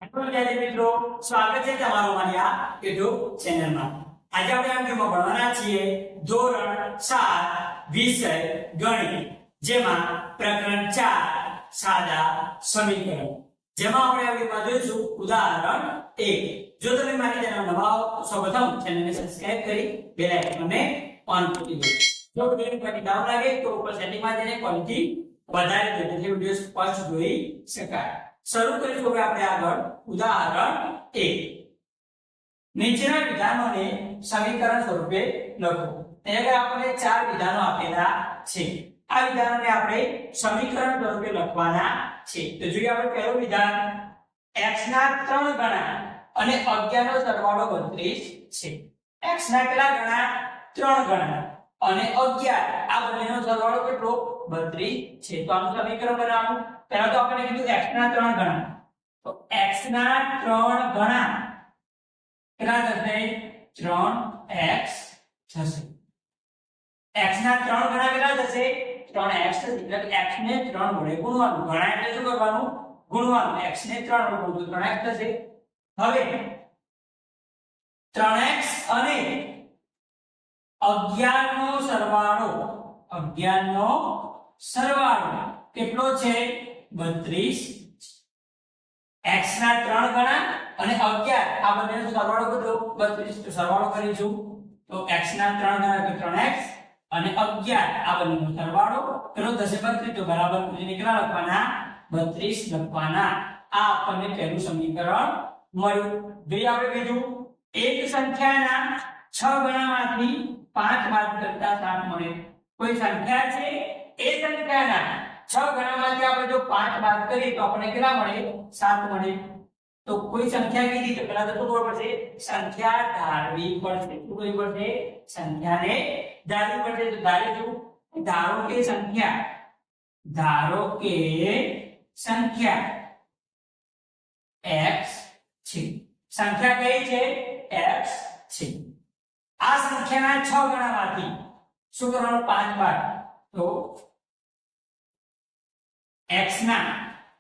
Hello વિદ્યાર્થી મિત્રો, સ્વાગત છે તમારું મારી આ YouTube ચેનલમાં। આજે આપણે આ વિડિયોમાં ભણવાના છીએ ધોરણ 7 વિષય ગણિત, જેમાં પ્રકરણ 4 સાદા સમીકરણ, જેમાં આપણે આ વિડિયોમાં જોઈશું ઉદાહરણ 1। જો તમે મારી ચેનલ નવા હો તો સૌપ્રથમ ચેનલને સબસ્ક્રાઇબ કરી બેલ આઇકનને ઓન કરી દો। જો વિડિયો પર ડાઉન લાગે તો ઉપર સેટિંગમાં જઈને ક્વોલિટી વધારી દો જેથી વિડિયો સ્પષ્ટ જોઈ શકાય। શરૂ કરીશું હવે આપણે આગળ ઉદાહરણ 1। નીચેના વિધાનોને સમીકરણ સ્વરૂપે લખો। એટલે આપણે 4 વિધાનો આપેલા છે। આ વિધાનોને આપણે સમીકરણ સ્વરૂપે લખવાના છે। તો જોઈએ આપણે પહેલું વિધાન, x ના 3 ગણા અને 11 નો સરવાળો 32 છે। x ના કેટલા ગણા? 3 ગણા અને 11, આ બંનેનો સરવાળો કેટલો? 32 છે। તો આનું સમીકરણ બનાવવાનું, પહેલા તો આપણે કીધું x ના 3 ગણા, તો x ના 3 ગણા કેટલા થશે? 3x થશે। x ના 3 ગણા કેટલા થશે? 3x થશે। એટલે x ને 3 વડે ગુણવાનું, ગણા એટલે શું કરવાનું? ગુણવાનું। x ને 3 વડે ગુણવું તો 3x થશે। હવે 3x અને 11 નો સરવાળો, 11 નો સરવાળો કેટલો છે? 32। x ના 3 ગણા અને 11, આ બંનેનો સરવાળો કેટલો? 32। તો સરવાળો કરીશું તો x ના 3 ગણા એટલે 3x અને 11, આ બંનેનો સરવાળો કેટલો થશે? 32। તો બરાબર મૂકીને કેટલા લખવાના? 32 લખવાના। આ આપણને પહેલું સમીકરણ મળ્યું। જોઈએ આપણે બીજું, એક સંખ્યાના 6 ગણામાંથી 5 બાદ કરતા 7 મળે। કોઈ સંખ્યા છે, એ સંખ્યાના 6 ગણામાંથી આપણે જો 5 બાદ કરીએ તો આપણને કેટલા મળે? 7 મળે। તો કોઈ સંખ્યા કીધી તો પહેલા તો શું કરવું પડશે? સંખ્યા ધારવી પડશે। શું કરવી પડશે? સંખ્યાને ધારવી પડશે। તો ધારીશું, ધારો કે સંખ્યા x છે। સંખ્યા કઈ છે? x છે। આ સંખ્યાના 6 ગણામાંથી શું કરવાનું? 5 બાદ, તો x ના,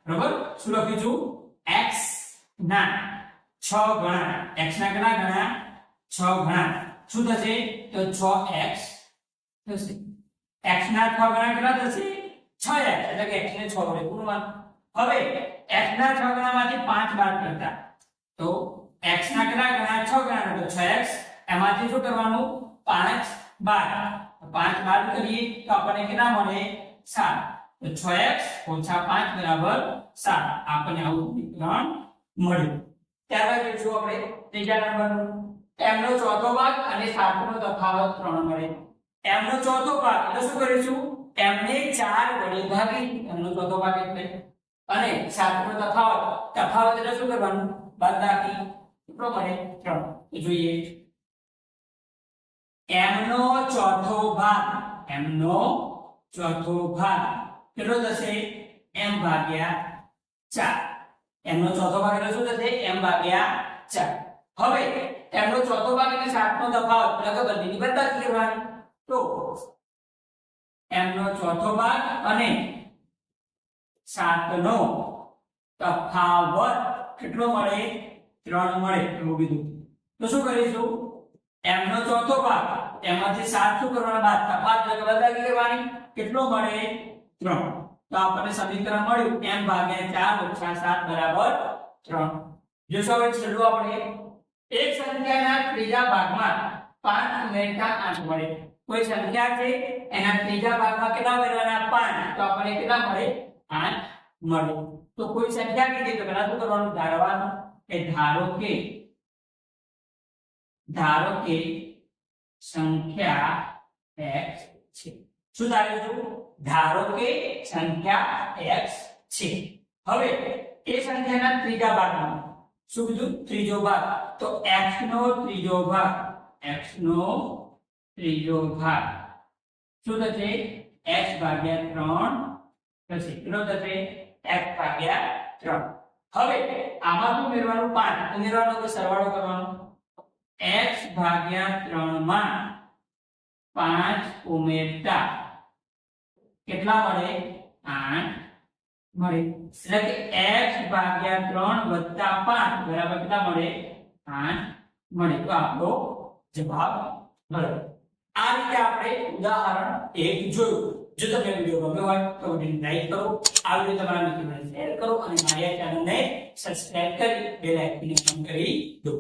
બરાબર, શું લખીશું? x ના 6 ગણા, x ના કેટલા ગણા? 6 ગણા, શું થશે? તો 6x થશે। x ના 6 ગણા કેટલા થશે? 6x, એટલે કે x ને 6 વડે ગુણવાનું। હવે x ના 6 ગણામાંથી 5 બાદ કરતા, તો x ના કેટલા ગણા? 6 ગણા, તો 6x, એમાંથી શું કરવાનું? 5 બાદ, 5 બાદ કરીએ તો આપણને કેટલા મળે? 7। તો 6x ઓછા 5 બરાબર 7, આપણને આવું સમીકરણ મળ્યું। ત્યારબાદ જોઈશું આપણે ત્રીજા નંબરનું, m નો ચોથો ભાગ અને 7 નો તફાવત 3 મળે। m નો ચોથો ભાગ એટલે શું કરીશું? m ને 4 વડે ભાગી, m નો ચોથો ભાગ એટલે, અને 7 નો તફાવત એટલે શું કરવાનું? બાદબાકી, કેટલો મળે? 3। તો જોઈએ, m નો ચોથો ભાગ, m નો ચોથો ભાગ કેટલો થશે? m ભાગ્યા 4। m નો ચોથો ભાગ એટલે શું થશે? m ભાગ્યા 4। હવે m નો ચોથો ભાગ એટલે 7 નો તફાવત, એટલે કે બંનેની બાદબાકી કરવાની। તો m નો ચોથો ભાગ અને 7 નો તફાવત કેટલો મળે? 3 મળે, એવું કીધું। તો શું કરીશું? m નો ચોથો ભાગ, એમાંથી 7 શું કરવાના? બાદ, તફાવત એટલે બાદબાકી કરવાની। કેટલો મળે? 3। તો આપણને સમીકરણ મળ્યું m ભાગ્યા 4 ઓછા 7 બરાબર 3। જોશો હવે છેલ્લું આપણે, એક સંખ્યાના ત્રીજા ભાગમાં 5 ઉમેરતા 8 મળે। કોઈ સંખ્યા છે, એના ત્રીજા ભાગમાં કેટલા ઉમેરવાના? 5, તો આપણને કેટલા મળે? 8 મળે। તો કોઈ સંખ્યા કીધી તો પહેલા શું કરવાનું? ધારવાનું, કે ધારો કે સંખ્યા x છે। શું ધાર્યું? ધારો કે સંખ્યા x છે। હવે એ સંખ્યાના ત્રીજા ભાગમાં શું કીધું? ત્રીજો ભાગ, તો x નો ત્રીજો ભાગ, x નો ત્રીજો ભાગ શું થશે? x ભાગ્યા 3 થશે। કેટલો થશે? x ભાગ્યા 3। હવે આમાં શું ઉમેરવાનું? 5 ઉમેરવાનું, કે સરવાળો કરવાનો। x ભાગ્યા 3 માં 5 ઉમેરતા કેટલા મળે? 8 મળે। એટલે કે x ભાગ્યા 3 વત્તા 5 બરાબર કેટલા મળે 8 મળે તો આપણો જવાબ મળે આ રીતે આપણે ઉદાહરણ 1 જોયું જો તમને વિડિયો ગમ્યો હોય તો વિડિયોને લાઈક કરો આ વિડિયો તમારા મિત્રોને શેર કરો અને મારી ચેનલને સબસ્ક્રાઇબ કરી બેલ આઇકન ઓન કરી દો